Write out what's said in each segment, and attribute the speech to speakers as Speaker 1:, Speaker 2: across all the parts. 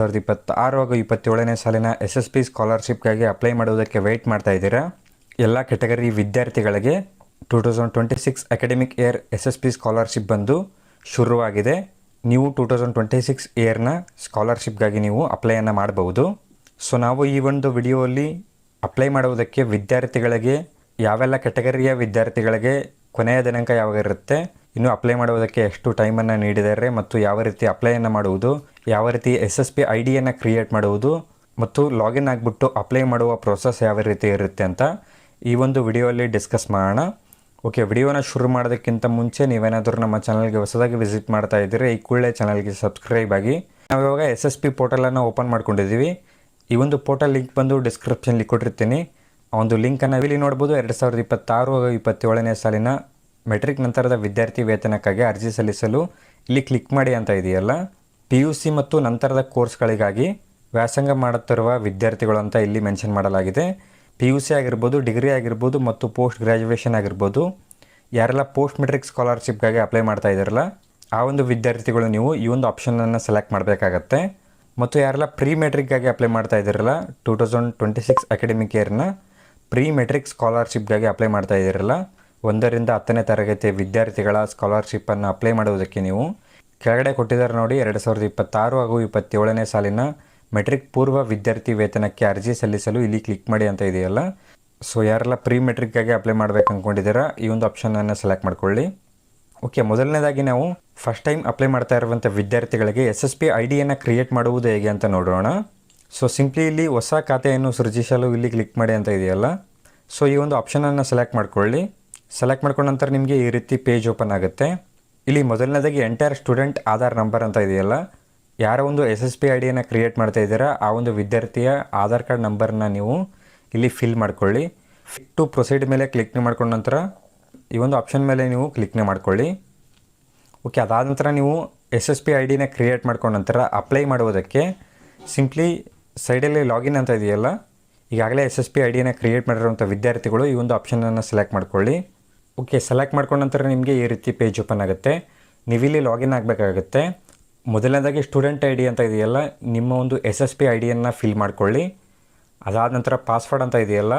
Speaker 1: 2026 ಹಾಗೂ 27ನೇ ಸಾಲಿನ SSP ಸ್ಕಾಲರ್ಶಿಪ್ಗಾಗಿ apply ಮಾಡುವುದಕ್ಕೆ ವೆಯ್ಟ್ ಮಾಡ್ತಾ ಇದ್ದೀರಾ. ಎಲ್ಲ ಕೆಟಗರಿ ವಿದ್ಯಾರ್ಥಿಗಳಿಗೆ 2026 ಅಕಾಡೆಮಿಕ್ ಇಯರ್ SSP ಸ್ಕಾಲರ್ಶಿಪ್ ಬಂದು ಶುರುವಾಗಿದೆ. ನೀವು 2026 ಇಯರ್ನ ಸ್ಕಾಲರ್ಶಿಪ್ಗಾಗಿ ನೀವು ಅಪ್ಲೈಯನ್ನು ಮಾಡಬಹುದು. ಸೊ ನಾವು ಈ ಒಂದು ವಿಡಿಯೋಲ್ಲಿ ಅಪ್ಲೈ ಮಾಡುವುದಕ್ಕೆ ವಿದ್ಯಾರ್ಥಿಗಳಿಗೆ ಯಾವೆಲ್ಲ ಕೆಟಗರಿಯ ವಿದ್ಯಾರ್ಥಿಗಳಿಗೆ ಕೊನೆಯ ದಿನಾಂಕ ಯಾವಾಗಿರುತ್ತೆ, ಇನ್ನು ಅಪ್ಲೈ ಮಾಡುವುದಕ್ಕೆ ಎಷ್ಟು ಟೈಮನ್ನು ನೀಡಿದ್ದಾರೆ ಮತ್ತು ಯಾವ ರೀತಿ ಅಪ್ಲೈಯನ್ನು ಮಾಡುವುದು, ಯಾವ ರೀತಿ SSP ಐಡಿಯನ್ನು ಕ್ರಿಯೇಟ್ ಮಾಡುವುದು ಮತ್ತು ಲಾಗಿನ್ ಆಗಿಬಿಟ್ಟು ಅಪ್ಲೈ ಮಾಡುವ ಪ್ರೋಸೆಸ್ ಯಾವ ರೀತಿ ಇರುತ್ತೆ ಅಂತ ಈ ಒಂದು ವಿಡಿಯೋಲ್ಲಿ ಡಿಸ್ಕಸ್ ಮಾಡೋಣ. ಓಕೆ, ವಿಡಿಯೋನ ಶುರು ಮಾಡೋದಕ್ಕಿಂತ ಮುಂಚೆ ನೀವೇನಾದರೂ ನಮ್ಮ ಚಾನಲ್ಗೆ ಹೊಸದಾಗಿ ವಿಸಿಟ್ ಮಾಡ್ತಾ ಇದ್ದರೆ ಈ ಕೂಡಲೇ ಚಾನಲ್ಗೆ ಸಬ್ಸ್ಕ್ರೈಬ್ ಆಗಿ. ನಾವು ಇವಾಗ SSP ಪೋರ್ಟಲನ್ನು ಓಪನ್ ಮಾಡ್ಕೊಂಡಿದ್ದೀವಿ. ಈ ಒಂದು ಪೋರ್ಟಲ್ ಲಿಂಕ್ ಬಂದು ಡಿಸ್ಕ್ರಿಪ್ಷನ್ಲಿ ಕೊಟ್ಟಿರ್ತೀನಿ. ಆ ಒಂದು ಲಿಂಕನ್ನು ಇಲ್ಲಿ ನೋಡ್ಬೋದು. 2026 ಹಾಗೂ 27ನೇ ಸಾಲಿನ ಮೆಟ್ರಿಕ್ ನಂತರದ ವಿದ್ಯಾರ್ಥಿ ವೇತನಕ್ಕಾಗಿ ಅರ್ಜಿ ಸಲ್ಲಿಸಲು ಇಲ್ಲಿ ಕ್ಲಿಕ್ ಮಾಡಿ ಅಂತ ಇದೆಯಲ್ಲ. PUC ಮತ್ತು ನಂತರದ ಕೋರ್ಸ್ಗಳಿಗಾಗಿ ವ್ಯಾಸಂಗ ಮಾಡುತ್ತಿರುವ ವಿದ್ಯಾರ್ಥಿಗಳು ಅಂತ ಇಲ್ಲಿ ಮೆನ್ಷನ್ ಮಾಡಲಾಗಿದೆ. PUC ಆಗಿರ್ಬೋದು, ಡಿಗ್ರಿ ಆಗಿರ್ಬೋದು ಮತ್ತು ಪೋಸ್ಟ್ ಗ್ರ್ಯಾಜುಯೇಷನ್ ಆಗಿರ್ಬೋದು. ಯಾರೆಲ್ಲ ಪೋಸ್ಟ್ ಮೆಟ್ರಿಕ್ ಸ್ಕಾಲರ್ಶಿಪ್ಗಾಗಿ ಅಪ್ಲೈ ಮಾಡ್ತಾ ಇದ್ದಾರಲ್ಲ ಆ ಒಂದು ವಿದ್ಯಾರ್ಥಿಗಳು ನೀವು ಈ ಒಂದು ಆಪ್ಷನನ್ನು ಸೆಲೆಕ್ಟ್ ಮಾಡಬೇಕಾಗತ್ತೆ. ಮತ್ತು ಯಾರೆಲ್ಲ ಪ್ರೀ ಮೆಟ್ರಿಕ್ಗಾಗಿ ಅಪ್ಲೈ ಮಾಡ್ತಾ ಇದ್ದಾರಲ್ಲ 2026 ಅಕಾಡೆಮಿಕ್ ಇಯರ್ನ ಪ್ರೀ ಮೆಟ್ರಿಕ್ ಸ್ಕಾಲರ್ಶಿಪ್ಗಾಗಿ ಅಪ್ಲೈ ಮಾಡ್ತಾ ಇದ್ದೀರಲ್ಲ 1ರಿಂದ 10ನೇ ತರಗತಿ ವಿದ್ಯಾರ್ಥಿಗಳ ಸ್ಕಾಲರ್ಶಿಪ್ಪನ್ನು ಅಪ್ಲೈ ಮಾಡುವುದಕ್ಕೆ ನೀವು ಕೆಳಗಡೆ ಕೊಟ್ಟಿದ್ದಾರೆ ನೋಡಿ. 2026 ಹಾಗೂ 27ನೇ ಸಾಲಿನ ಮೆಟ್ರಿಕ್ ಪೂರ್ವ ವಿದ್ಯಾರ್ಥಿ ವೇತನಕ್ಕೆ ಅರ್ಜಿ ಸಲ್ಲಿಸಲು ಇಲ್ಲಿ ಕ್ಲಿಕ್ ಮಾಡಿ ಅಂತ ಇದೆಯಲ್ಲ. ಸೊ ಯಾರೆಲ್ಲ ಪ್ರೀ ಮೆಟ್ರಿಕ್ಗಾಗಿ ಅಪ್ಲೈ ಮಾಡಬೇಕು ಅಂದ್ಕೊಂಡಿದ್ದೀರಾ ಈ ಒಂದು ಆಪ್ಷನನ್ನು ಸೆಲೆಕ್ಟ್ ಮಾಡ್ಕೊಳ್ಳಿ. ಓಕೆ, ಮೊದಲನೇದಾಗಿ ನಾವು ಫಸ್ಟ್ ಟೈಮ್ ಅಪ್ಲೈ ಮಾಡ್ತಾ ಇರುವಂಥ ವಿದ್ಯಾರ್ಥಿಗಳಿಗೆ SSP ಐಡಿಯನ್ನು ಕ್ರಿಯೇಟ್ ಮಾಡುವುದು ಹೇಗೆ ಅಂತ ನೋಡೋಣ. ಸೊ ಸಿಂಪ್ಲಿ ಇಲ್ಲಿ ಹೊಸ ಖಾತೆಯನ್ನು ಸೃಜಿಸಲು ಇಲ್ಲಿ ಕ್ಲಿಕ್ ಮಾಡಿ ಅಂತ ಇದೆಯಲ್ಲ. ಸೊ ಈ ಒಂದು ಆಪ್ಷನನ್ನು ಸೆಲೆಕ್ಟ್ ಮಾಡ್ಕೊಳ್ಳಿ. ಸೆಲೆಕ್ಟ್ ಮಾಡ್ಕೊಂಡ ನಂತರ ನಿಮಗೆ ಈ ರೀತಿ ಪೇಜ್ ಓಪನ್ ಆಗುತ್ತೆ. ಇಲ್ಲಿ ಮೊದಲನೇದಾಗಿ ಎಂಟೈರ್ ಸ್ಟೂಡೆಂಟ್ ಆಧಾರ್ ನಂಬರ್ ಅಂತ ಇದೆಯಲ್ಲ. ಯಾರ ಒಂದು SSP ಐಡಿಯನ್ನು ಕ್ರಿಯೇಟ್ ಮಾಡ್ತಾ ಇದ್ದೀರಾ ಆ ಒಂದು ವಿದ್ಯಾರ್ಥಿಯ ಆಧಾರ್ ಕಾರ್ಡ್ ನಂಬರ್ನ ನೀವು ಇಲ್ಲಿ ಫಿಲ್ ಮಾಡ್ಕೊಳ್ಳಿ. ಫಿಟ್ ಟು ಪ್ರೊಸೀಡ್ ಮೇಲೆ ಕ್ಲಿಕ್ ಮಾಡ್ಕೊಂಡ ನಂತರ ಈ ಒಂದು ಆಪ್ಷನ್ ಮೇಲೆ ನೀವು ಕ್ಲಿಕ್ನ ಮಾಡ್ಕೊಳ್ಳಿ. ಓಕೆ, ಅದಾದ ನಂತರ ನೀವು SSP ಐಡಿನ ಕ್ರಿಯೇಟ್ ಮಾಡ್ಕೊಂಡ ನಂತರ ಅಪ್ಲೈ ಮಾಡುವುದಕ್ಕೆ ಸಿಂಪ್ಲಿ ಸೈಡಲ್ಲಿ ಲಾಗಿನ್ ಅಂತ ಇದೆಯಲ್ಲ. ಈಗಾಗಲೇ SSP ಐಡಿಯನ್ನು ಕ್ರಿಯೇಟ್ ಮಾಡಿರುವಂಥ ವಿದ್ಯಾರ್ಥಿಗಳು ಈ ಒಂದು ಆಪ್ಷನನ್ನು ಸೆಲೆಕ್ಟ್ ಮಾಡ್ಕೊಳ್ಳಿ. ಓಕೆ, ಸೆಲೆಕ್ಟ್ ಮಾಡ್ಕೊಂಡ ನಂತರ ನಿಮಗೆ ಈ ರೀತಿ ಪೇಜ್ ಓಪನ್ ಆಗುತ್ತೆ. ನೀವಿಲ್ಲಿ ಲಾಗಿನ್ ಆಗಬೇಕಾಗುತ್ತೆ. ಮೊದಲನೇದಾಗಿ ಸ್ಟೂಡೆಂಟ್ ID ಅಂತ ಇದೆಯಲ್ಲ, ನಿಮ್ಮ ಒಂದು SSP ಐಡಿಯನ್ನು ಫಿಲ್ ಮಾಡ್ಕೊಳ್ಳಿ. ಅದಾದ ನಂತರ ಪಾಸ್ವರ್ಡ್ ಅಂತ ಇದೆಯಲ್ಲ,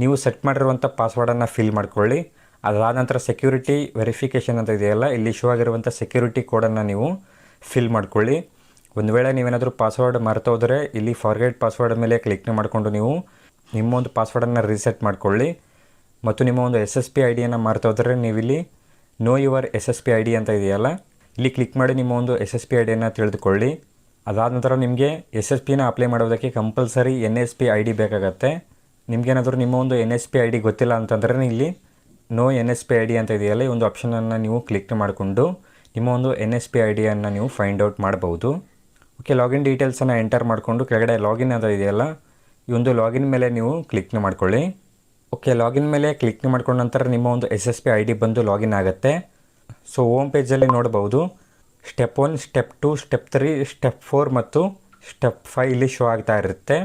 Speaker 1: ನೀವು ಸೆಟ್ ಮಾಡಿರುವಂಥ ಪಾಸ್ವರ್ಡನ್ನು ಫಿಲ್ ಮಾಡ್ಕೊಳ್ಳಿ. ಅದಾದ ನಂತರ ಸೆಕ್ಯೂರಿಟಿ ವೆರಿಫಿಕೇಷನ್ ಅಂತ ಇದೆಯಲ್ಲ, ಇಲ್ಲಿ ಶೋ ಆಗಿರುವಂಥ ಸೆಕ್ಯೂರಿಟಿ ಕೋಡನ್ನು ನೀವು ಫಿಲ್ ಮಾಡ್ಕೊಳ್ಳಿ. ಒಂದು ವೇಳೆ ನೀವೇನಾದರೂ ಪಾಸ್ವರ್ಡ್ ಮರೆತೋದ್ರೆ ಇಲ್ಲಿ ಫಾರ್ಗೆಟ್ ಪಾಸ್ವರ್ಡ್ ಮೇಲೆ ಕ್ಲಿಕ್ ಮಾಡಿಕೊಂಡು ನೀವು ನಿಮ್ಮ ಒಂದು ಪಾಸ್ವರ್ಡನ್ನು ರೀಸೆಟ್ ಮಾಡ್ಕೊಳ್ಳಿ. ಮತ್ತು ನಿಮ್ಮ ಒಂದು SSP ಐಡಿಯನ್ನು ಮರೆತೋದ್ರೆ ನೀವಿಲ್ಲಿ ನೋ ಯುವರ್ SSP ID ಅಂತ ಇದೆಯಲ್ಲ, ಇಲ್ಲಿ ಕ್ಲಿಕ್ ಮಾಡಿ ನಿಮ್ಮ ಒಂದು SSP ಐಡಿಯನ್ನು ತಿಳಿದುಕೊಳ್ಳಿ. ಅದಾದ ನಂತರ ನಿಮಗೆ SSPನ ಅಪ್ಲೈ ಮಾಡೋದಕ್ಕೆ ಕಂಪಲ್ಸರಿ NSP ID ಬೇಕಾಗತ್ತೆ. ನಿಮಗೇನಾದರೂ ನಿಮ್ಮ ಒಂದು NSP ID ಗೊತ್ತಿಲ್ಲ ಅಂತಂದರೆ ಇಲ್ಲಿ ನೋ NSP ID ಅಂತ ಇದೆಯಲ್ಲ, ಈ ಒಂದು ಆಪ್ಷನನ್ನು ನೀವು ಕ್ಲಿಕ್ ಮಾಡಿಕೊಂಡು ನಿಮ್ಮ ಒಂದು NSP ಐಡಿಯನ್ನು ನೀವು ಫೈಂಡ್ ಔಟ್ ಮಾಡಬಹುದು. ಓಕೆ, ಲಾಗಿನ್ ಡೀಟೇಲ್ಸನ್ನು ಎಂಟರ್ ಮಾಡಿಕೊಂಡು ಕೆಳಗಡೆ ಲಾಗಿನ್ ಅಂತ ಇದೆಯಲ್ಲ, ಈ ಒಂದು ಲಾಗಿನ್ ಮೇಲೆ ನೀವು ಕ್ಲಿಕ್ ಮಾಡ್ಕೊಳ್ಳಿ. ಓಕೆ, ಲಾಗಿನ್ ಮೇಲೆ ಕ್ಲಿಕ್ ಮಾಡ್ಕೊಂಡ ನಂತರ ನಿಮ್ಮ ಒಂದು SSP ID ಬಂದು ಲಾಗಿನ್ ಆಗುತ್ತೆ. ಸೊ ಹೋಮ್ ಪೇಜಲ್ಲಿ ನೋಡ್ಬೋದು ಸ್ಟೆಪ್ 1, ಸ್ಟೆಪ್ 2, ಸ್ಟೆಪ್ 3, ಸ್ಟೆಪ್ 4 ಮತ್ತು ಸ್ಟೆಪ್ 5 ಇಲ್ಲಿ ಶೋ ಆಗ್ತಾ ಇರುತ್ತೆ.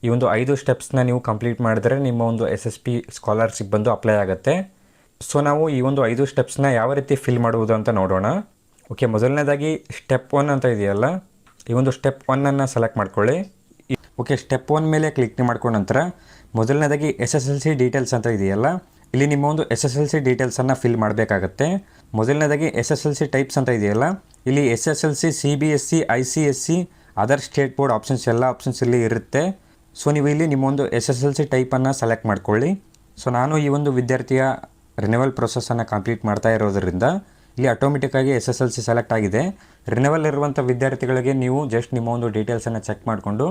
Speaker 1: ಈ ಒಂದು 5 ಸ್ಟೆಪ್ಸ್ನ ನೀವು ಕಂಪ್ಲೀಟ್ ಮಾಡಿದ್ರೆ ನಿಮ್ಮ ಒಂದು SSP ಸ್ಕಾಲರ್ಶಿಪ್ ಬಂದು ಅಪ್ಲೈ ಆಗುತ್ತೆ. ಸೊ ನಾವು ಈ ಒಂದು 5 ಸ್ಟೆಪ್ಸ್ನ ಯಾವ ರೀತಿ ಫಿಲ್ ಮಾಡುವುದು ಅಂತ ನೋಡೋಣ. ಓಕೆ, ಮೊದಲನೇದಾಗಿ ಸ್ಟೆಪ್ 1 ಅಂತ ಇದೆಯಲ್ಲ, ಈ ಒಂದು ಸ್ಟೆಪ್ 1ಅನ್ನು ಸೆಲೆಕ್ಟ್ ಮಾಡ್ಕೊಳ್ಳಿ. ಓಕೆ, ಸ್ಟೆಪ್ 1 ಮೇಲೆ ಕ್ಲಿಕ್ ಮಾಡ್ಕೊಂಡ ನಂತರ ಮೊದಲನೇದಾಗಿ SSLC ಡೀಟೇಲ್ಸ್ ಅಂತ ಇದೆಯಲ್ಲ, ಇಲ್ಲಿ ನಿಮ್ಮ ಒಂದು SSLC ಡೀಟೇಲ್ಸನ್ನು ಫಿಲ್ ಮಾಡಬೇಕಾಗತ್ತೆ. ಮೊದಲನೇದಾಗಿ SSLC ಟೈಪ್ಸ್ ಅಂತ ಇದೆಯಲ್ಲ, ಇಲ್ಲಿ SSLC, CBSE, ICSE, other state board options ಎಲ್ಲ ಆಪ್ಷನ್ಸ್ ಇಲ್ಲಿ ಇರುತ್ತೆ. ಸೊ ನೀವು ಇಲ್ಲಿ ನಿಮ್ಮ ಒಂದು SSLC ಟೈಪನ್ನು ಸೆಲೆಕ್ಟ್ ಮಾಡ್ಕೊಳ್ಳಿ. ಸೊ ನಾನು ಈ ಒಂದು ವಿದ್ಯಾರ್ಥಿಯ ರಿನಿವಲ್ ಪ್ರೊಸೆಸನ್ನು ಕಂಪ್ಲೀಟ್ ಮಾಡ್ತಾ ಇರೋದರಿಂದ ಇಲ್ಲಿ ಆಟೋಮೆಟಿಕ್ಕಾಗಿ SSLC ಸೆಲೆಕ್ಟ್ ಆಗಿದೆ. ರಿನಿವಲ್ ಇರುವಂಥ ವಿದ್ಯಾರ್ಥಿಗಳಿಗೆ ನೀವು ಜಸ್ಟ್ ನಿಮ್ಮ ಒಂದು ಡೀಟೇಲ್ಸನ್ನು ಚೆಕ್ ಮಾಡಿಕೊಂಡು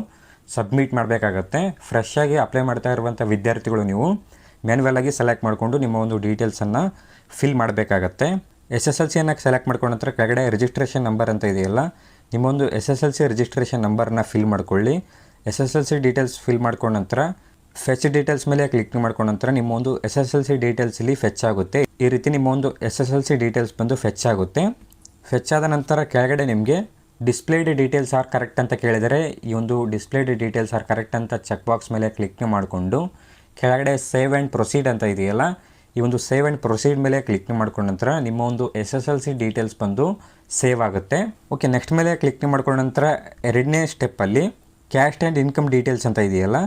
Speaker 1: ಸಬ್ಮಿಟ್ ಮಾಡಬೇಕಾಗತ್ತೆ. ಫ್ರೆಶ್ ಆಗಿ ಅಪ್ಲೈ ಮಾಡ್ತಾ ಇರುವಂಥ ವಿದ್ಯಾರ್ಥಿಗಳು ನೀವು ಮ್ಯಾನ್ಯುವಲ್ ಆಗಿ ಸೆಲೆಕ್ಟ್ ಮಾಡಿಕೊಂಡು ನಿಮ್ಮ ಒಂದು ಡೀಟೇಲ್ಸನ್ನು ಫಿಲ್ ಮಾಡಬೇಕಾಗತ್ತೆ. SSLCಯನ್ನು ಸೆಲೆಕ್ಟ್ ಮಾಡ್ಕೊಂಡ ನಂತರ ಕೆಳಗಡೆ ರಿಜಿಸ್ಟ್ರೇಷನ್ ನಂಬರ್ ಅಂತ ಇದೆಯಲ್ಲ, ನಿಮ್ಮ ಒಂದು SSLC ರಿಜಿಸ್ಟ್ರೇಷನ್ ನಂಬರ್ನ ಫಿಲ್ ಮಾಡ್ಕೊಳ್ಳಿ. SSLC ಡೀಟೇಲ್ಸ್ ಫಿಲ್ ಮಾಡ್ಕೊಂಡ ನಂತರ ಫೆಚ್ ಡೀಟೇಲ್ಸ್ ಮೇಲೆ ಕ್ಲಿಕ್ ಮಾಡ್ಕೊಂಡ ನಂತರ ನಿಮ್ಮ ಒಂದು SSLC ಡೀಟೇಲ್ಸ್ ಇಲ್ಲಿ ಫೆಚ್ ಆಗುತ್ತೆ. ಈ ರೀತಿ ನಿಮ್ಮ ಒಂದು SSLC ಡೀಟೇಲ್ಸ್ ಬಂದು ಫೆಚ್ ಆಗುತ್ತೆ. ಫೆಚ್ ಆದ ನಂತರ ಕೆಳಗಡೆ ನಿಮಗೆ ಡಿಸ್ಪ್ಲೇಡ್ ಡೀಟೇಲ್ಸ್ ಆರ್ ಕರೆಕ್ಟ್ ಅಂತ ಕೇಳಿದರೆ ಈ ಒಂದು ಡಿಸ್ಪ್ಲೇಡ್ ಡೀಟೇಲ್ಸ್ ಆರ್ ಕರೆಕ್ಟ್ ಅಂತ ಚೆಕ್ ಬಾಕ್ಸ್ ಮೇಲೆ ಕ್ಲಿಕ್ ಮಾಡಿಕೊಂಡು ಕೆಳಗಡೆ ಸೇವ್ ಆ್ಯಂಡ್ ಪ್ರೊಸೀಡ್ ಅಂತ ಇದೆಯಲ್ಲ, ಈ ಒಂದು ಸೇವ್ ಆ್ಯಂಡ್ ಪ್ರೊಸೀಡ್ ಮೇಲೆ ಕ್ಲಿಕ್ ಮಾಡ್ಕೊಂಡ ನಂತರ ನಿಮ್ಮ ಒಂದು SSLC ಡೀಟೇಲ್ಸ್ ಬಂದು ಸೇವ್ ಆಗುತ್ತೆ. ಓಕೆ, ನೆಕ್ಸ್ಟ್ ಮೇಲೆ ಕ್ಲಿಕ್ ಮಾಡ್ಕೊಂಡ ನಂತರ ಎರಡನೇ ಸ್ಟೆಪ್ಪಲ್ಲಿ ಕ್ಯಾಸ್ಟ್ ಆ್ಯಂಡ್ ಇನ್ಕಮ್ ಡೀಟೇಲ್ಸ್ ಅಂತ ಇದೆಯಲ್ಲ,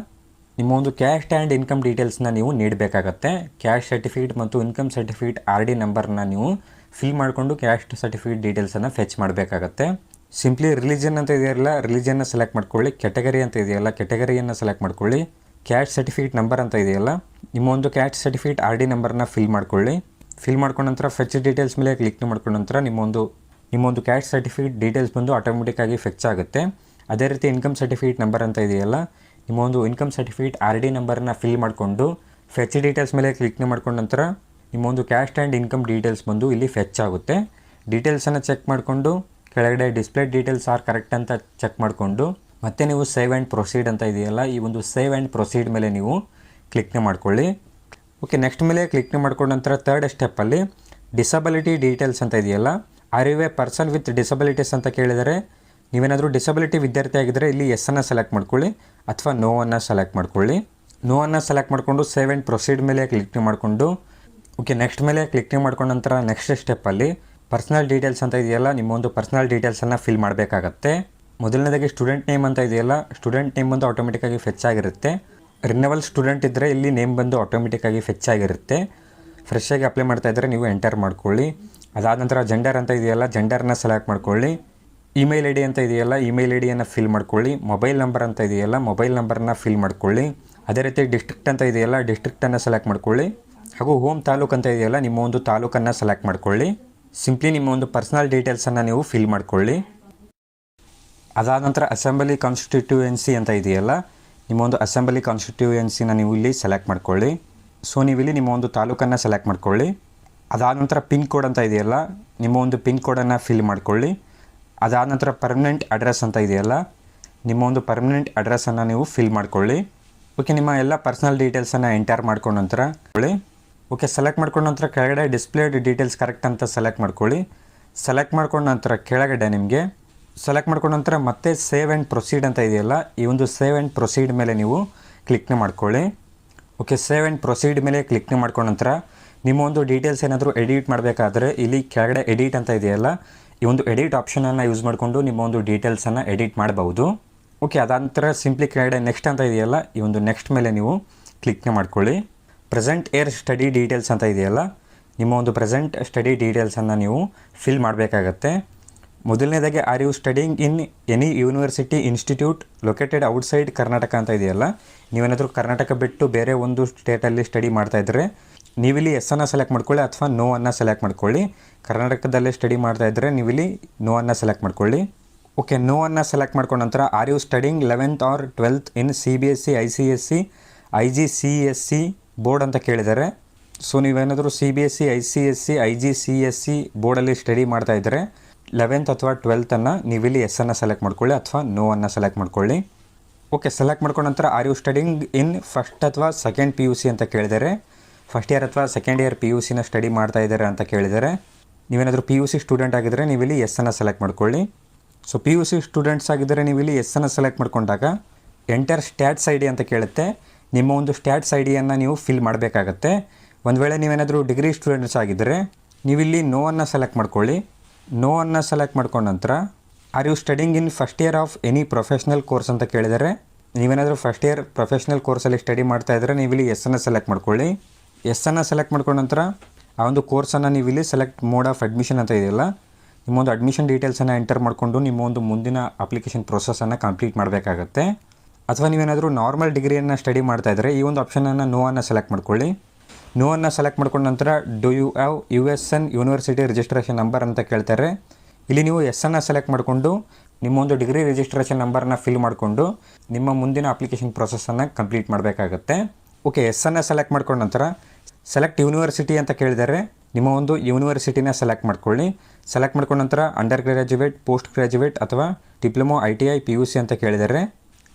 Speaker 1: ನಿಮ್ಮ ಒಂದು ಕ್ಯಾಸ್ಟ್ ಆ್ಯಂಡ್ ಇನ್ಕಮ್ ಡೀಟೇಲ್ಸ್ನ ನೀವು ನೀಡಬೇಕಾಗತ್ತೆ. ಕ್ಯಾಸ್ಟ್ ಸರ್ಟಿಫಿಕೇಟ್ ಮತ್ತು ಇನ್ಕಮ್ ಸರ್ಟಿಫಿಕೇಟ್ RD ನಂಬರ್ನ ನೀವು ಫಿಲ್ ಮಾಡಿಕೊಂಡು ಕ್ಯಾಸ್ಟ್ ಸರ್ಟಿಫಿಕೇಟ್ ಡೀಟೇಲ್ಸನ್ನು ಫೆಚ್ ಮಾಡಬೇಕಾಗತ್ತೆ. ಸಿಂಪ್ಲಿ ರಿಲಿಜನ್ ಅಂತ ಇದೆಯಲ್ಲ, ರಿಲಿಜನ್ನ ಸೆಲೆಕ್ಟ್ ಮಾಡ್ಕೊಳ್ಳಿ. ಕೆಟಗರಿ ಅಂತ ಇದೆಯಲ್ಲ, ಕೆಟಗರಿಯನ್ನು ಸೆಲೆಕ್ಟ್ ಮಾಡ್ಕೊಳ್ಳಿ. ಕ್ಯಾಸ್ಟ್ ಸರ್ಟಿಫಿಕೇಟ್ ನಂಬರ್ ಅಂತ ಇದೆಯಲ್ಲ, ನಿಮ್ಮ ಒಂದು ಕ್ಯಾಸ್ಟ್ ಸರ್ಟಿಫಿಕೇಟ್ RD ನಂಬರ್ನ ಫಿಲ್ ಮಾಡ್ಕೊಳ್ಳಿ. ಫಿಲ್ ಮಾಡ್ಕೊಂಡ ನಂತರ ಫೆಚ್ ಡೀಟೇಲ್ಸ್ ಮೇಲೆ ಕ್ಲಿಕ್ ಮಾಡ್ಕೊಂಡ ನಂತರ ನಿಮ್ಮ ಒಂದು ಕ್ಯಾಸ್ಟ್ ಸರ್ಟಿಫಿಕೇಟ್ ಡೀಟೇಲ್ಸ್ ಬಂದು ಆಟೋಮೆಟಿಕ್ಕಾಗಿ ಫೆಚ್ ಆಗುತ್ತೆ. ಅದೇ ರೀತಿ ಇನ್ಕಮ್ ಸರ್ಟಿಫಿಕೇಟ್ ನಂಬರ್ ಅಂತ ಇದೆಯಲ್ಲ, ನಿಮ್ಮ ಒಂದು ಇನ್ಕಮ್ ಸರ್ಟಿಫಿಕೇಟ್ RD ನಂಬರ್ನ ಫಿಲ್ ಮಾಡಿಕೊಂಡು ಫೆಚ್ ಡೀಟೇಲ್ಸ್ ಮೇಲೆ ಕ್ಲಿಕ್ ಮಾಡ್ಕೊಂಡ ನಂತರ ನಿಮ್ಮ ಒಂದು ಕ್ಯಾಸ್ಟ್ ಆ್ಯಂಡ್ ಇನ್ಕಮ್ ಡೀಟೇಲ್ಸ್ ಬಂದು ಇಲ್ಲಿ ಫೆಚ್ ಆಗುತ್ತೆ. ಡೀಟೇಲ್ಸನ್ನು ಚೆಕ್ ಮಾಡಿಕೊಂಡು ಕೆಳಗಡೆ ಡಿಸ್ಪ್ಲೇ ಡೀಟೇಲ್ಸ್ ಆರ್ ಕರೆಕ್ಟ್ ಅಂತ ಚೆಕ್ ಮಾಡಿಕೊಂಡು ಮತ್ತೆ ನೀವು ಸೇವ್ ಆ್ಯಂಡ್ ಪ್ರೊಸೀಡ್ ಅಂತ ಇದೆಯಲ್ಲ, ಈ ಒಂದು ಸೇವ್ ಆ್ಯಂಡ್ ಪ್ರೊಸೀಡ್ ಮೇಲೆ ನೀವು ಕ್ಲಿಕ್ನ ಮಾಡ್ಕೊಳ್ಳಿ. ಓಕೆ, ನೆಕ್ಸ್ಟ್ ಮೇಲೆ ಕ್ಲಿಕ್ ಮಾಡ್ಕೊಂಡ ನಂತರ ಥರ್ಡ್ ಸ್ಟೆಪ್ಪಲ್ಲಿ ಡಿಸಬಿಲಿಟಿ ಡೀಟೇಲ್ಸ್ ಅಂತ ಇದೆಯಲ್ಲ, are you a person with disabilities ಅಂತ ಕೇಳಿದರೆ ನೀವೇನಾದರೂ ಡಿಸಬಿಲಿಟಿ ವಿದ್ಯಾರ್ಥಿ ಆಗಿದ್ದರೆ ಇಲ್ಲಿ ಎಸ್ಸನ್ನು ಸೆಲೆಕ್ಟ್ ಮಾಡ್ಕೊಳ್ಳಿ ಅಥವಾ ನೋವನ್ನು ಸೆಲೆಕ್ಟ್ ಮಾಡ್ಕೊಳ್ಳಿ. ನೋವನ್ನು ಸೆಲೆಕ್ಟ್ ಮಾಡಿಕೊಂಡು ಸೇವ್ ಆ್ಯಂಡ್ ಪ್ರೊಸೀಡ್ ಮೇಲೆ ಕ್ಲಿಕ್ ಮಾಡಿಕೊಂಡು ಓಕೆ, ನೆಕ್ಸ್ಟ್ ಮೇಲೆ ಕ್ಲಿಕ್ ಮಾಡ್ಕೊಂಡ ನಂತರ ನೆಕ್ಸ್ಟ್ ಸ್ಟೆಪ್ಪಲ್ಲಿ ಪರ್ಸನಲ್ ಡೀಟೇಲ್ಸ್ ಅಂತ ಇದೆಯಲ್ಲ, ನಿಮ್ಮ ಒಂದು ಪರ್ಸನಲ್ ಡೀಟೇಲ್ಸನ್ನು ಫಿಲ್ ಮಾಡಬೇಕಾಗತ್ತೆ. ಮೊದಲನೇದಾಗಿ ಸ್ಟೂಡೆಂಟ್ ನೇಮ್ ಅಂತ ಇದೆಯಲ್ಲ, ಸ್ಟೂಡೆಂಟ್ ನೇಮ್ ಬಂದು ಆಟೋಮೆಟಿಕ್ಕಾಗಿ ಫೆಚ್ ಆಗಿರುತ್ತೆ. ರಿನವಲ್ ಸ್ಟೂಡೆಂಟ್ ಇದ್ದರೆ ಇಲ್ಲಿ ನೇಮ್ ಬಂದು ಆಟೋಮೆಟಿಕ್ಕಾಗಿ ಫೆಚ್ ಆಗಿರುತ್ತೆ. ಫ್ರೆಶ್ ಆಗಿ ಅಪ್ಲೈ ಮಾಡ್ತಾ ಇದ್ದರೆ ನೀವು ಎಂಟರ್ ಮಾಡ್ಕೊಳ್ಳಿ. ಅದಾದ ನಂತರ ಜೆಂಡರ್ ಅಂತ ಇದೆಯಲ್ಲ, ಜೆಂಡರ್ನ ಸೆಲೆಕ್ಟ್ ಮಾಡ್ಕೊಳ್ಳಿ. ಇಮೇಲ್ ID ಅಂತ ಇದೆಯಲ್ಲ, ಇಮೇಲ್ IDಯನ್ನು ಫಿಲ್ ಮಾಡ್ಕೊಳ್ಳಿ. ಮೊಬೈಲ್ ನಂಬರ್ ಅಂತ ಇದೆಯಲ್ಲ, ಮೊಬೈಲ್ ನಂಬರ್ನ ಫಿಲ್ ಮಾಡ್ಕೊಳ್ಳಿ. ಅದೇ ರೀತಿ ಡಿಸ್ಟ್ರಿಕ್ಟ್ ಅಂತ ಇದೆಯಲ್ಲ, ಡಿಸ್ಟ್ರಿಕ್ಟನ್ನು ಸೆಲೆಕ್ಟ್ ಮಾಡ್ಕೊಳ್ಳಿ. ಹಾಗೂ ಹೋಮ್ ತಾಲೂಕು ಅಂತ ಇದೆಯಲ್ಲ, ನಿಮ್ಮ ಒಂದು ತಾಲೂಕನ್ನು ಸೆಲೆಕ್ಟ್ ಮಾಡ್ಕೊಳ್ಳಿ. ಸಿಂಪ್ಲಿ ನಿಮ್ಮ ಒಂದು ಪರ್ಸನಲ್ ಡೀಟೇಲ್ಸನ್ನು ನೀವು ಫಿಲ್ ಮಾಡ್ಕೊಳ್ಳಿ. ಅದಾದ ನಂತರ ಅಸೆಂಬ್ಲಿ ಕಾನ್ಸ್ಟಿಟ್ಯೂಯೆನ್ಸಿ ಅಂತ ಇದೆಯಲ್ಲ, ನಿಮ್ಮ ಒಂದು ಅಸೆಂಬ್ಲಿ ಕಾನ್ಸ್ಟಿಟ್ಯೂಯೆನ್ಸಿನ ನೀವು ಇಲ್ಲಿ ಸೆಲೆಕ್ಟ್ ಮಾಡ್ಕೊಳ್ಳಿ. ಸೊ ನೀವು ಇಲ್ಲಿ ನಿಮ್ಮ ಒಂದು ತಾಲೂಕನ್ನು ಸೆಲೆಕ್ಟ್ ಮಾಡ್ಕೊಳ್ಳಿ. ಅದಾದ ನಂತರ ಪಿನ್ ಕೋಡ್ ಅಂತ ಇದೆಯಲ್ಲ, ನಿಮ್ಮ ಒಂದು ಪಿನ್ ಕೋಡನ್ನು ಫಿಲ್ ಮಾಡ್ಕೊಳ್ಳಿ. ಅದಾದ ನಂತರ ಪರ್ಮನೆಂಟ್ ಅಡ್ರೆಸ್ ಅಂತ ಇದೆಯಲ್ಲ, ನಿಮ್ಮ ಒಂದು ಪರ್ಮನೆಂಟ್ ಅಡ್ರೆಸ್ಸನ್ನು ನೀವು ಫಿಲ್ ಮಾಡ್ಕೊಳ್ಳಿ. ಓಕೆ, ನಿಮ್ಮ ಎಲ್ಲ ಪರ್ಸನಲ್ ಡೀಟೇಲ್ಸನ್ನು ಎಂಟರ್ ಮಾಡ್ಕೊಂಡ ನಂತರ ಓಕೆ, ಸೆಲೆಕ್ಟ್ ಮಾಡ್ಕೊಂಡ ನಂತರ ಕೆಳಗಡೆ ಡಿಸ್ಪ್ಲೇ ಡೀಟೇಲ್ಸ್ ಕರೆಕ್ಟ್ ಅಂತ ಸೆಲೆಕ್ಟ್ ಮಾಡ್ಕೊಳ್ಳಿ. ಸೆಲೆಕ್ಟ್ ಮಾಡ್ಕೊಂಡ ನಂತರ ಕೆಳಗಡೆ ನಿಮಗೆ ಸೆಲೆಕ್ಟ್ ಮಾಡ್ಕೊಂಡ ನಂತರ ಮತ್ತೆ ಸೇವ್ ಆ್ಯಂಡ್ ಪ್ರೊಸೀಡ್ ಅಂತ ಇದೆಯಲ್ಲ, ಈ ಒಂದು ಸೇವ್ ಆ್ಯಂಡ್ ಪ್ರೊಸೀಡ್ ಮೇಲೆ ನೀವು ಕ್ಲಿಕ್ನ ಮಾಡ್ಕೊಳ್ಳಿ. ಓಕೆ, ಸೇವ್ ಆ್ಯಂಡ್ ಪ್ರೊಸೀಡ್ ಮೇಲೆ ಕ್ಲಿಕ್ನ ಮಾಡ್ಕೊಂಡ ನಂತರ ನಿಮ್ಮ ಒಂದು ಡೀಟೇಲ್ಸ್ ಏನಾದರೂ ಎಡಿಟ್ ಮಾಡಬೇಕಾದ್ರೆ ಇಲ್ಲಿ ಕೆಳಗಡೆ ಎಡಿಟ್ ಅಂತ ಇದೆಯಲ್ಲ, ಈ ಒಂದು ಎಡಿಟ್ ಆಪ್ಷನನ್ನು ಯೂಸ್ ಮಾಡಿಕೊಂಡು ನಿಮ್ಮ ಒಂದು ಡೀಟೇಲ್ಸನ್ನು ಎಡಿಟ್ ಮಾಡಬಹುದು. ಓಕೆ, ಅದಾದ ನಂತರ ಸಿಂಪ್ಲಿ ಕೆಳಗಡೆ ನೆಕ್ಸ್ಟ್ ಅಂತ ಇದೆಯಲ್ಲ, ಈ ಒಂದು ನೆಕ್ಸ್ಟ್ ಮೇಲೆ ನೀವು ಕ್ಲಿಕ್ನ ಮಾಡ್ಕೊಳ್ಳಿ. ಪ್ರೆಸೆಂಟ್ ಇಯರ್ ಸ್ಟಡಿ ಡೀಟೇಲ್ಸ್ ಅಂತ ಇದೆಯಲ್ಲ, ನಿಮ್ಮ ಒಂದು ಪ್ರೆಸೆಂಟ್ ಸ್ಟಡಿ ಡೀಟೇಲ್ಸನ್ನು ನೀವು ಫಿಲ್ ಮಾಡಬೇಕಾಗತ್ತೆ. ಮೊದಲನೇದಾಗಿ are you studying in any university institute located outside Karnataka ಅಂತ ಇದೆಯಲ್ಲ, ನೀವೇನಾದರೂ ಕರ್ನಾಟಕ ಬಿಟ್ಟು ಬೇರೆ ಒಂದು ಸ್ಟೇಟಲ್ಲಿ ಸ್ಟಡಿ ಮಾಡ್ತಾಯಿದ್ರೆ ನೀವಿಲ್ಲಿ ಎಸ್ಸನ್ನು ಸೆಲೆಕ್ಟ್ ಮಾಡ್ಕೊಳ್ಳಿ ಅಥವಾ ನೋವನ್ನು ಸೆಲೆಕ್ಟ್ ಮಾಡ್ಕೊಳ್ಳಿ. ಕರ್ನಾಟಕದಲ್ಲೇ ಸ್ಟಡಿ ಮಾಡ್ತಾಯಿದ್ರೆ ನೀವಿಲ್ಲಿ ನೋವನ್ನು ಸೆಲೆಕ್ಟ್ ಮಾಡ್ಕೊಳ್ಳಿ. ಓಕೆ, ನೋವನ್ನು ಸೆಲೆಕ್ಟ್ ಮಾಡ್ಕೊಂಡ ನಂತರ are you studying 11th or 12th in CBSE ICSE IGCSE board ಅಂತ ಕೇಳಿದ್ದಾರೆ. ಸೊ ನೀವೇನಾದರೂ CBSE ICSE IGCSE ಬೋರ್ಡಲ್ಲಿ ಸ್ಟಡಿ ಮಾಡ್ತಾಯಿದ್ರೆ 11th ಅಥವಾ 12th ನೀವಿಲ್ಲಿ ಎಸ್ಸನ್ನು ಸೆಲೆಕ್ಟ್ ಮಾಡ್ಕೊಳ್ಳಿ ಅಥವಾ ನೋವನ್ನು ಸೆಲೆಕ್ಟ್ ಮಾಡ್ಕೊಳ್ಳಿ. ಓಕೆ, ಸೆಲೆಕ್ಟ್ ಮಾಡ್ಕೊಂಡ ನಂತರ are you studying in first ಅಥವಾ ಸೆಕೆಂಡ್ PUC ಅಂತ ಕೇಳಿದ್ದಾರೆ. ಫಸ್ಟ್ ಇಯರ್ ಅಥವಾ ಸೆಕೆಂಡ್ ಇಯರ್ PUCನ ಸ್ಟಡಿ ಮಾಡ್ತಾ ಇದ್ದಾರೆ ಅಂತ ಕೇಳಿದ್ದಾರೆ. ನೀವೇನಾದರೂ PUC ಸ್ಟೂಡೆಂಟ್ ಆಗಿದ್ದರೆ ನೀವಿಲ್ಲಿ ಎಸ್ಸನ್ನು ಸೆಲೆಕ್ಟ್ ಮಾಡ್ಕೊಳ್ಳಿ. ಸೊ PUC ಸ್ಟೂಡೆಂಟ್ಸ್ ಆಗಿದ್ದರೆ ನೀವಿಲ್ಲಿ ಎಸ್ಸನ್ನು ಸೆಲೆಕ್ಟ್ ಮಾಡ್ಕೊಂಡಾಗ ಎಂಟರ್ ಸ್ಟ್ಯಾಟ್ಸ್ ID ಅಂತ ಕೇಳುತ್ತೆ. ನಿಮ್ಮ ಒಂದು ಸ್ಟ್ಯಾಟ್ಸ್ IDಯನ್ನು ನೀವು ಫಿಲ್ ಮಾಡಬೇಕಾಗತ್ತೆ. ಒಂದು ವೇಳೆ ನೀವೇನಾದರೂ ಡಿಗ್ರಿ ಸ್ಟೂಡೆಂಟ್ಸ್ ಆಗಿದ್ದರೆ ನೀವಿಲ್ಲಿ ನೋವನ್ನು ಸೆಲೆಕ್ಟ್ ಮಾಡ್ಕೊಳ್ಳಿ. ನೋವನ್ನು ಸೆಲೆಕ್ಟ್ ಮಾಡ್ಕೊಂಡ ನಂತರ are you studying in first year of any professional course ಅಂತ ಕೇಳಿದರೆ ನೀವೇನಾದರೂ ಫಸ್ಟ್ ಇಯರ್ ಪ್ರೊಫೆಷ್ನಲ್ ಕೋರ್ಸಲ್ಲಿ ಸ್ಟಡಿ ಮಾಡ್ತಾಯಿದ್ರೆ ನೀವಿಲ್ಲಿ ಎಸ್ಸನ್ನು ಸೆಲೆಕ್ಟ್ ಮಾಡ್ಕೊಳ್ಳಿ. ಎಸ್ಸನ್ನು ಸೆಲೆಕ್ಟ್ ಮಾಡ್ಕೊಂಡ ನಂತರ ಆ ಒಂದು ಕೋರ್ಸನ್ನು ನೀವಿಲ್ಲಿ ಸೆಲೆಕ್ಟ್ ಮೋಡ್ ಆಫ್ ಅಡ್ಮಿಷನ್ ಅಂತ ಇದೆಯಲ್ಲ, ನಿಮ್ಮೊಂದು ಅಡ್ಮಿಷನ್ ಡೀಟೇಲ್ಸನ್ನು ಎಂಟರ್ ಮಾಡಿಕೊಂಡು ನಿಮ್ಮ ಒಂದು ಮುಂದಿನ ಅಪ್ಲಿಕೇಶನ್ ಪ್ರೊಸೆಸನ್ನು ಕಂಪ್ಲೀಟ್ ಮಾಡಬೇಕಾಗತ್ತೆ. ಅಥವಾ ನೀವೇನಾದರೂ ನಾರ್ಮಲ್ ಡಿಗ್ರಿಯನ್ನು ಸ್ಟಡಿ ಮಾಡ್ತಾಯಿದ್ರೆ ಈ ಒಂದು ಆಪ್ಷನನ್ನು ನೋವನ್ನು ಸೆಲೆಕ್ಟ್ ಮಾಡ್ಕೊಳ್ಳಿ. ನೋವನ್ನು ಸೆಲೆಕ್ಟ್ ಮಾಡ್ಕೊಂಡ ನಂತರ do you have USN university registration number ಅಂತ ಕೇಳ್ತಾರೆ. ಇಲ್ಲಿ ನೀವು ಎಸ್ಸನ್ನು ಸೆಲೆಕ್ಟ್ ಮಾಡಿಕೊಂಡು ನಿಮ್ಮೊಂದು ಡಿಗ್ರಿ ರಿಜಿಸ್ಟ್ರೇಷನ್ ನಂಬರ್ನ ಫಿಲ್ ಮಾಡಿಕೊಂಡು ನಿಮ್ಮ ಮುಂದಿನ ಅಪ್ಲಿಕೇಶನ್ ಪ್ರೊಸೆಸನ್ನು ಕಂಪ್ಲೀಟ್ ಮಾಡಬೇಕಾಗತ್ತೆ. ಓಕೆ, ಎಸ್ಸನ್ನು ಸೆಲೆಕ್ಟ್ ಮಾಡ್ಕೊಂಡ ನಂತರ ಸೆಲೆಕ್ಟ್ ಯೂನಿವರ್ಸಿಟಿ ಅಂತ ಕೇಳಿದರೆ ನಿಮ್ಮ ಒಂದು ಯೂನಿವರ್ಸಿಟಿನ ಸೆಲೆಕ್ಟ್ ಮಾಡ್ಕೊಳ್ಳಿ. ಸೆಲೆಕ್ಟ್ ಮಾಡ್ಕೊಂಡ ನಂತರ ಅಂಡರ್ ಗ್ರ್ಯಾಜುಯೇಟ್, ಪೋಸ್ಟ್ ಗ್ರ್ಯಾಜುಯೇಟ್ ಅಥವಾ ಡಿಪ್ಲೊಮೊ ITI PUC ಅಂತ ಕೇಳಿದರೆ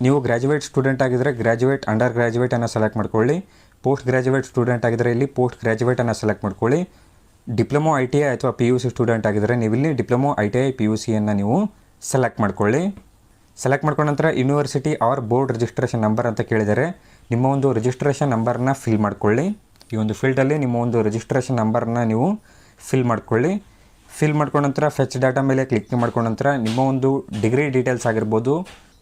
Speaker 1: ನೀವು ಗ್ರ್ಯಾಜುಯೇಟ್ ಸ್ಟೂಡೆಂಟ್ ಆಗಿದ್ದರೆ ಗ್ರ್ಯಾಜುಯೇಟ್, ಅಂಡರ್ ಗ್ರ್ಯಾಜುಯೇಟನ್ನು ಸೆಲೆಕ್ಟ್ ಮಾಡ್ಕೊಳ್ಳಿ. ಪೋಸ್ಟ್ ಗ್ರ್ಯಾಜುಯೇಟ್ ಸ್ಟೂಡೆಂಟ್ ಆಗಿದ್ದರೆ ಇಲ್ಲಿ ಪೋಸ್ಟ್ ಗ್ರ್ಯಾಜುಯೇಟನ್ನು ಸೆಲೆಕ್ಟ್ ಮಾಡ್ಕೊಳ್ಳಿ. ಡಿಪ್ಲೊಮೊ ITI ಅಥವಾ PUC ಸ್ಟೂಡೆಂಟ್ ಆಗಿದ್ದರೆ ನೀವಿಲ್ಲಿ ಡಿಪ್ಲೊಮೊ ITI PUCಯನ್ನು ನೀವು ಸೆಲೆಕ್ಟ್ ಮಾಡ್ಕೊಳ್ಳಿ. ಸೆಲೆಕ್ಟ್ ಮಾಡ್ಕೊಂಡ ನಂತರ university or board registration number ಅಂತ ಕೇಳಿದರೆ ನಿಮ್ಮ ಒಂದು ರಿಜಿಸ್ಟ್ರೇಷನ್ ನಂಬರ್ನ ಫಿಲ್ ಮಾಡ್ಕೊಳ್ಳಿ. ಈ ಒಂದು ಫೀಲ್ಡಲ್ಲಿ ನಿಮ್ಮ ಒಂದು ರಿಜಿಸ್ಟ್ರೇಷನ್ ನಂಬರ್ನ ನೀವು ಫಿಲ್ ಮಾಡ್ಕೊಳ್ಳಿ. ಫಿಲ್ ಮಾಡ್ಕೊಂಡ ನಂತರ ಫೆಚ್ ಡಾಟಾ ಮೇಲೆ ಕ್ಲಿಕ್ ಮಾಡ್ಕೊಂಡ ನಂತರ ನಿಮ್ಮ ಒಂದು ಡಿಗ್ರಿ ಡೀಟೇಲ್ಸ್ ಆಗಿರ್ಬೋದು,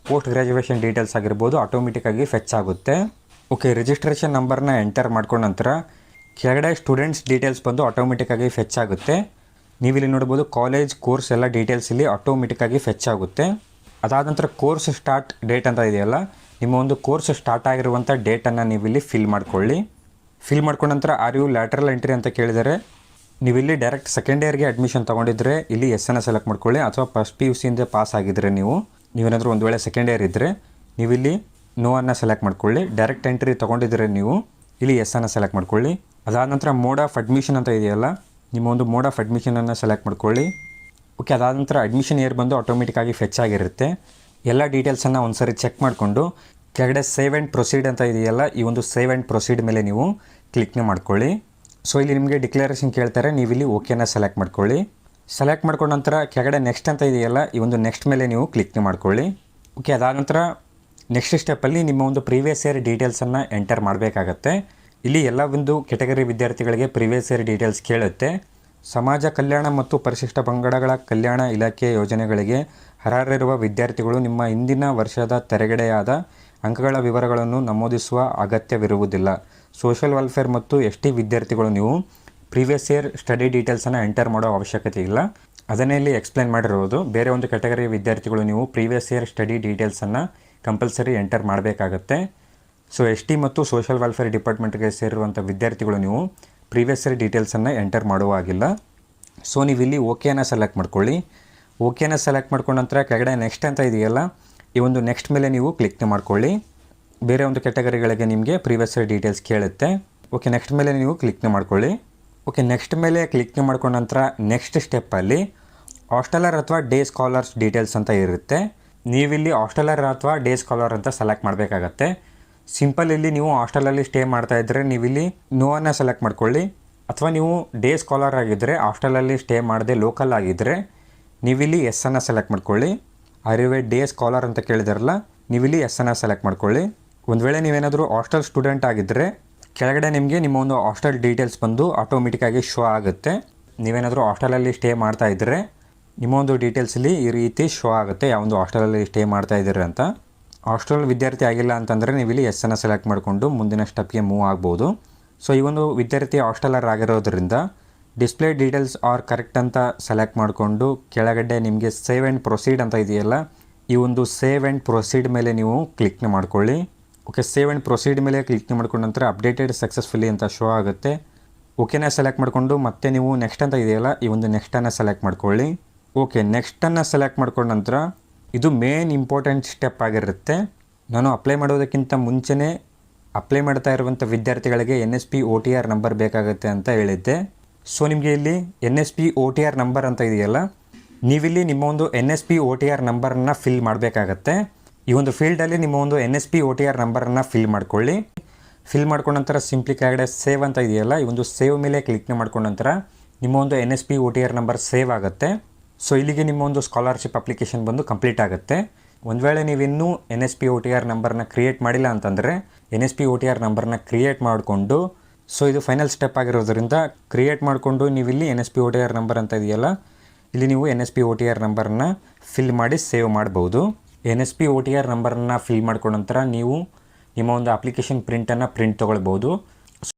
Speaker 1: ಪೋಸ್ಟ್ ಗ್ರ್ಯಾಜುಯೇಷನ್ ಡೀಟೇಲ್ಸ್ ಆಗಿರ್ಬೋದು ಆಟೋಮೆಟಿಕ್ಕಾಗಿ ಫೆಚ್ ಆಗುತ್ತೆ. ಓಕೆ, ರಿಜಿಸ್ಟ್ರೇಷನ್ ನಂಬರ್ನ ಎಂಟರ್ ಮಾಡ್ಕೊಂಡ ನಂತರ ಕೆಳಗಡೆ ಸ್ಟೂಡೆಂಟ್ಸ್ ಡೀಟೇಲ್ಸ್ ಬಂದು ಆಟೋಮೆಟಿಕ್ಕಾಗಿ ಫೆಚ್ ಆಗುತ್ತೆ. ನೀವಿಲ್ಲಿ ನೋಡ್ಬೋದು ಕಾಲೇಜ್ ಕೋರ್ಸ್ ಎಲ್ಲ ಡೀಟೇಲ್ಸ್ ಇಲ್ಲಿ ಆಟೋಮೆಟಿಕ್ಕಾಗಿ ಫೆಚ್ ಆಗುತ್ತೆ. ಅದಾದ ನಂತರ ಕೋರ್ಸ್ ಸ್ಟಾರ್ಟ್ ಡೇಟ್ ಅಂತ ಇದೆಯಲ್ಲ, ನಿಮ್ಮ ಒಂದು ಕೋರ್ಸ್ ಸ್ಟಾರ್ಟ್ ಆಗಿರುವಂಥ ಡೇಟನ್ನು ನೀವಿಲ್ಲಿ ಫಿಲ್ ಮಾಡ್ಕೊಳ್ಳಿ. ಫಿಲ್ ಮಾಡ್ಕೊಂಡ ನಂತರ ಆರ್ ಯು ಲ್ಯಾಟ್ರಲ್ ಎಂಟ್ರಿ ಅಂತ ಕೇಳಿದರೆ ನೀವಿಲ್ಲಿ ಡೈರೆಕ್ಟ್ ಸೆಕೆಂಡ್ ಇಯರ್ಗೆ ಅಡ್ಮಿಷನ್ ತೊಗೊಂಡಿದ್ರೆ ಇಲ್ಲಿ ಎಸ್ಸನ್ನು ಸೆಲೆಕ್ಟ್ ಮಾಡ್ಕೊಳ್ಳಿ. ಅಥವಾ ಫಸ್ಟ್ PUCಯಿಂದ ಪಾಸ್ ಆಗಿದ್ದರೆ ನೀವೇನಾದರೂ ಒಂದು ವೇಳೆ ಸೆಕೆಂಡ್ ಇಯರ್ ಇದ್ದರೆ ನೀವಿಲ್ಲಿ ನೋ ಅನ್ನು ಸೆಲೆಕ್ಟ್ ಮಾಡ್ಕೊಳ್ಳಿ. ಡೈರೆಕ್ಟ್ ಎಂಟ್ರಿ ತೊಗೊಂಡಿದ್ರೆ ನೀವು ಇಲ್ಲಿ ಎಸ್ಸನ್ನು ಸೆಲೆಕ್ಟ್ ಮಾಡ್ಕೊಳ್ಳಿ. ಅದಾದ ನಂತರ ಮೋಡ್ ಆಫ್ ಅಡ್ಮಿಷನ್ ಅಂತ ಇದೆಯಲ್ಲ, ನಿಮ್ಮ ಒಂದು ಮೋಡ್ ಆಫ್ ಅಡ್ಮಿಷನನ್ನು ಸೆಲೆಕ್ಟ್ ಮಾಡ್ಕೊಳ್ಳಿ. ಓಕೆ, ಅದಾದ ನಂತರ ಅಡ್ಮಿಷನ್ ಇಯರ್ ಬಂದು ಆಟೋಮೆಟಿಕ್ಕಾಗಿ ಫೆಚ್ ಆಗಿರುತ್ತೆ. ಎಲ್ಲ ಡೀಟೇಲ್ಸನ್ನು ಒಂದು ಸರಿ ಚೆಕ್ ಮಾಡಿಕೊಂಡು ಕೆಳಗಡೆ ಸೇವ್ ಆ್ಯಂಡ್ ಪ್ರೊಸೀಡ್ ಅಂತ ಇದೆಯಲ್ಲ, ಈ ಒಂದು ಸೇವ್ ಆ್ಯಂಡ್ ಪ್ರೊಸೀಡ್ ಮೇಲೆ ನೀವು ಕ್ಲಿಕ್ನ ಮಾಡ್ಕೊಳ್ಳಿ. ಸೊ ಇಲ್ಲಿ ನಿಮಗೆ ಡಿಕ್ಲರೇಷನ್ ಕೇಳ್ತಾರೆ, ನೀವಿಲ್ಲಿ ಓಕೆನ ಸೆಲೆಕ್ಟ್ ಮಾಡ್ಕೊಳ್ಳಿ. ಸೆಲೆಕ್ಟ್ ಮಾಡ್ಕೊಂಡ ನಂತರ ಕೆಳಗಡೆ ನೆಕ್ಸ್ಟ್ ಅಂತ ಇದೆಯಲ್ಲ, ಈ ಒಂದು ನೆಕ್ಸ್ಟ್ ಮೇಲೆ ನೀವು ಕ್ಲಿಕ್ನ ಮಾಡ್ಕೊಳ್ಳಿ. ಓಕೆ, ಅದಾದ ನಂತರ ನೆಕ್ಸ್ಟ್ ಸ್ಟೆಪ್ಪಲ್ಲಿ ನಿಮ್ಮ ಒಂದು ಪ್ರೀವಿಯಸ್ ಇಯರ್ ಡೀಟೇಲ್ಸನ್ನು ಎಂಟರ್ ಮಾಡಬೇಕಾಗತ್ತೆ. ಇಲ್ಲಿ ಎಲ್ಲ ಒಂದು ಕೆಟಗರಿ ವಿದ್ಯಾರ್ಥಿಗಳಿಗೆ ಪ್ರೀವಿಯಸ್ ಇಯರ್ ಡೀಟೇಲ್ಸ್ ಕೇಳುತ್ತೆ. ಸಮಾಜ ಕಲ್ಯಾಣ ಮತ್ತು ಪರಿಶಿಷ್ಟ ಪಂಗಡಗಳ ಕಲ್ಯಾಣ ಇಲಾಖೆ ಯೋಜನೆಗಳಿಗೆ ಅರ್ಹರಿರುವ ವಿದ್ಯಾರ್ಥಿಗಳು ನಿಮ್ಮ ಹಿಂದಿನ ವರ್ಷದ ತೆರೆಗಡೆಯಾದ ಅಂಕಗಳ ವಿವರಗಳನ್ನು ನಮೂದಿಸುವ ಅಗತ್ಯವಿರುವುದಿಲ್ಲ. ಸೋಷಿಯಲ್ ವೆಲ್ಫೇರ್ ಮತ್ತು ST ವಿದ್ಯಾರ್ಥಿಗಳು ನೀವು ಪ್ರೀವಿಯಸ್ ಇಯರ್ ಸ್ಟಡಿ ಡೀಟೇಲ್ಸನ್ನು ಎಂಟರ್ ಮಾಡೋ ಅವಶ್ಯಕತೆ ಇಲ್ಲ. ಅದನ್ನೇ ಇಲ್ಲಿ ಎಕ್ಸ್ಪ್ಲೈನ್ ಮಾಡಿರೋದು. ಬೇರೆ ಒಂದು ಕೆಟಗರಿ ವಿದ್ಯಾರ್ಥಿಗಳು ನೀವು ಪ್ರೀವಿಯಸ್ ಇಯರ್ ಸ್ಟಡಿ ಡೀಟೇಲ್ಸನ್ನು ಕಂಪಲ್ಸರಿ ಎಂಟರ್ ಮಾಡಬೇಕಾಗತ್ತೆ. ಸೊ ST ಮತ್ತು ಸೋಷಿಯಲ್ ವೆಲ್ಫೇರ್ ಡಿಪಾರ್ಟ್ಮೆಂಟ್ಗೆ ಸೇರಿರುವಂಥ ವಿದ್ಯಾರ್ಥಿಗಳು ನೀವು ಪ್ರೀವಿಯಸ್ ಇಯರ್ ಡೀಟೇಲ್ಸನ್ನು ಎಂಟರ್ ಮಾಡುವಾಗಿಲ್ಲ. ಸೊ ನೀವಿಲ್ಲಿ ಓಕೆನ ಸೆಲೆಕ್ಟ್ ಮಾಡ್ಕೊಳ್ಳಿ. ಓಕೆನ ಸೆಲೆಕ್ಟ್ ಮಾಡ್ಕೊಂಡ ನಂತರ ಕೆಳಗಡೆ ನೆಕ್ಸ್ಟ್ ಅಂತ ಇದೆಯಲ್ಲ, ಈ ಒಂದು ನೆಕ್ಸ್ಟ್ ಮೇಲೆ ನೀವು ಕ್ಲಿಕ್ನ ಮಾಡ್ಕೊಳ್ಳಿ. ಬೇರೆ ಒಂದು ಕೆಟಗರಿಗಳಿಗೆ ನಿಮಗೆ ಪ್ರೀವಿಯಸ್ ಇಯರ್ ಡೀಟೇಲ್ಸ್ ಕೇಳುತ್ತೆ. ಓಕೆ, ನೆಕ್ಸ್ಟ್ ಮೇಲೆ ನೀವು ಕ್ಲಿಕ್ನ ಮಾಡ್ಕೊಳ್ಳಿ. ಓಕೆ, ನೆಕ್ಸ್ಟ್ ಮೇಲೆ ಕ್ಲಿಕ್ನ ಮಾಡ್ಕೊಂಡ ನಂತರ ನೆಕ್ಸ್ಟ್ ಸ್ಟೆಪ್ಪಲ್ಲಿ ಹಾಸ್ಟೆಲರ್ ಅಥವಾ ಡೇ ಸ್ಕಾಲರ್ಸ್ ಡೀಟೇಲ್ಸ್ ಅಂತ ಇರುತ್ತೆ. ನೀವಿಲ್ಲಿ ಹಾಸ್ಟೆಲರ್ ಅಥವಾ ಡೇ ಸ್ಕಾಲರ್ ಅಂತ ಸೆಲೆಕ್ಟ್ ಮಾಡಬೇಕಾಗತ್ತೆ. ಸಿಂಪಲ್ ಇಲ್ಲಿ ನೀವು ಹಾಸ್ಟೆಲಲ್ಲಿ ಸ್ಟೇ ಮಾಡ್ತಾಯಿದ್ರೆ ನೀವಿಲ್ಲಿ ನೋವನ್ನು ಸೆಲೆಕ್ಟ್ ಮಾಡ್ಕೊಳ್ಳಿ. ಅಥವಾ ನೀವು ಡೇ ಸ್ಕಾಲರ್ ಆಗಿದ್ದರೆ ಹಾಸ್ಟೆಲಲ್ಲಿ ಸ್ಟೇ ಮಾಡದೆ ಲೋಕಲ್ ಆಗಿದ್ದರೆ ನೀವಿಲ್ಲಿ ಎಸ್ಸನ್ನು ಸೆಲೆಕ್ಟ್ ಮಾಡ್ಕೊಳ್ಳಿ. ಆರ್ ಡೇ ಸ್ಕಾಲರ್ ಅಂತ ಕೇಳಿದಾರಲ್ಲ, ನೀವಿಲ್ಲಿ ಎಸ್ಸನ್ನು ಸೆಲೆಕ್ಟ್ ಮಾಡ್ಕೊಳ್ಳಿ. ಒಂದು ವೇಳೆ ನೀವೇನಾದರೂ ಹಾಸ್ಟೆಲ್ ಸ್ಟೂಡೆಂಟ್ ಆಗಿದ್ದರೆ ಕೆಳಗಡೆ ನಿಮಗೆ ನಿಮ್ಮ ಒಂದು ಹಾಸ್ಟೆಲ್ ಡೀಟೇಲ್ಸ್ ಬಂದು ಆಟೋಮೆಟಿಕ್ಕಾಗಿ ಶೋ ಆಗುತ್ತೆ. ನೀವೇನಾದರೂ ಹಾಸ್ಟೆಲಲ್ಲಿ ಸ್ಟೇ ಮಾಡ್ತಾ ಇದ್ದರೆ ನಿಮ್ಮ ಒಂದು ಡೀಟೇಲ್ಸಲ್ಲಿ ಈ ರೀತಿ ಶೋ ಆಗುತ್ತೆ, ಯಾವೊಂದು ಹಾಸ್ಟೆಲಲ್ಲಿ ಸ್ಟೇ ಮಾಡ್ತಾ ಇದ್ದೀರಿ ಅಂತ. ಹಾಸ್ಟೆಲ್ ವಿದ್ಯಾರ್ಥಿ ಆಗಿಲ್ಲ ಅಂತಂದರೆ ನೀವಿಲ್ಲಿ ಎಸ್ಸನ್ನು ಸೆಲೆಕ್ಟ್ ಮಾಡಿಕೊಂಡು ಮುಂದಿನ ಸ್ಟೆಪ್ಗೆ ಮೂವ್ ಆಗ್ಬೋದು. ಸೊ ಈ ಒಂದು ವಿದ್ಯಾರ್ಥಿ ಹಾಸ್ಟೆಲರ್ ಆಗಿರೋದ್ರಿಂದ ಡಿಸ್ಪ್ಲೇ ಡೀಟೇಲ್ಸ್ ಆರ್ ಕರೆಕ್ಟ್ ಅಂತ ಸೆಲೆಕ್ಟ್ ಮಾಡಿಕೊಂಡು ಕೆಳಗಡೆ ನಿಮಗೆ ಸೇವ್ ಆ್ಯಂಡ್ ಪ್ರೊಸೀಡ್ ಅಂತ ಇದೆಯಲ್ಲ, ಈ ಒಂದು ಸೇವ್ ಆ್ಯಂಡ್ ಪ್ರೊಸೀಡ್ ಮೇಲೆ ನೀವು ಕ್ಲಿಕ್ನ ಮಾಡ್ಕೊಳ್ಳಿ. ಓಕೆ, ಸೇವ್ ಆ್ಯಂಡ್ ಪ್ರೊಸೀಡ್ ಮೇಲೆ ಕ್ಲಿಕ್ನ ಮಾಡ್ಕೊಂಡ ನಂತರ ಅಪ್ಡೇಟೆಡ್ ಸಕ್ಸಸ್ಫುಲಿ ಅಂತ ಶೋ ಆಗುತ್ತೆ. ಓಕೆನ ಸೆಲೆಕ್ಟ್ ಮಾಡಿಕೊಂಡು ಮತ್ತೆ ನೀವು ನೆಕ್ಸ್ಟ್ ಅಂತ ಇದೆಯಲ್ಲ, ಈ ಒಂದು ನೆಕ್ಸ್ಟನ್ನು ಸೆಲೆಕ್ಟ್ ಮಾಡ್ಕೊಳ್ಳಿ. ಓಕೆ, ನೆಕ್ಸ್ಟನ್ನು ಸೆಲೆಕ್ಟ್ ಮಾಡ್ಕೊಂಡ ನಂತರ ಇದು ಮೇನ್ ಇಂಪಾರ್ಟೆಂಟ್ ಸ್ಟೆಪ್ ಆಗಿರುತ್ತೆ. ನಾನು ಅಪ್ಲೈ ಮಾಡೋದಕ್ಕಿಂತ ಮುಂಚೆನೇ ಅಪ್ಲೈ ಮಾಡ್ತಾ ಇರುವಂಥ ವಿದ್ಯಾರ್ಥಿಗಳಿಗೆ NSP OTR ನಂಬರ್ ಬೇಕಾಗುತ್ತೆ ಅಂತ ಹೇಳಿದ್ದೆ. ಸೊ ನಿಮಗೆ ಇಲ್ಲಿ NSP OTR ನಂಬರ್ ಅಂತ ಇದೆಯಲ್ಲ, ನೀವಿಲ್ಲಿ ನಿಮ್ಮ ಒಂದು NSP OTR ನಂಬರನ್ನು ಫಿಲ್ ಮಾಡಬೇಕಾಗತ್ತೆ. ಈ ಒಂದು ಫೀಲ್ಡಲ್ಲಿ ನಿಮ್ಮ ಒಂದು NSP OTR ನಂಬರನ್ನು ಫಿಲ್ ಮಾಡ್ಕೊಳ್ಳಿ. ಫಿಲ್ ಮಾಡ್ಕೊಂಡ ನಂತರ ಸಿಂಪ್ಲಿ ಕೆಳಗಡೆ ಸೇವ್ ಅಂತ ಇದೆಯಲ್ಲ, ಈ ಒಂದು ಸೇವ್ ಮೇಲೆ ಕ್ಲಿಕ್ನ ಮಾಡ್ಕೊಂಡ ನಂತರ ನಿಮ್ಮ ಒಂದು NSP OTR ನಂಬರ್ ಸೇವ್ ಆಗುತ್ತೆ. ಸೊ ಇಲ್ಲಿಗೆ ನಿಮ್ಮ ಒಂದು ಸ್ಕಾಲರ್ಶಿಪ್ ಅಪ್ಲಿಕೇಶನ್ ಬಂದು ಕಂಪ್ಲೀಟ್ ಆಗುತ್ತೆ. ಒಂದು ವೇಳೆ ನೀವಿನ್ನೂ NSP OTR ನಂಬರ್ನ ಕ್ರಿಯೇಟ್ ಮಾಡಿಲ್ಲ ಅಂತಂದರೆ NSP OTR ನಂಬರ್ನ ಕ್ರಿಯೇಟ್ ಮಾಡಿಕೊಂಡು, ಸೊ ಇದು ಫೈನಲ್ ಸ್ಟೆಪ್ ಆಗಿರೋದ್ರಿಂದ ಕ್ರಿಯೇಟ್ ಮಾಡಿಕೊಂಡು ನೀವಿಲ್ಲಿ NSP OTR ನಂಬರ್ ಅಂತ ಇದೆಯಲ್ಲ, ಇಲ್ಲಿ ನೀವು NSP OTR ನಂಬರನ್ನ ಫಿಲ್ ಮಾಡಿ ಸೇವ್ ಮಾಡ್ಬೋದು. NSP OTR ನಂಬರನ್ನು ಫಿಲ್ ಮಾಡ್ಕೊಂಡ ನಂತರ ನೀವು ನಿಮ್ಮ ಒಂದು ಅಪ್ಲಿಕೇಶನ್ ಪ್ರಿಂಟನ್ನು ಪ್ರಿಂಟ್ ತೊಗೊಳ್ಬೋದು.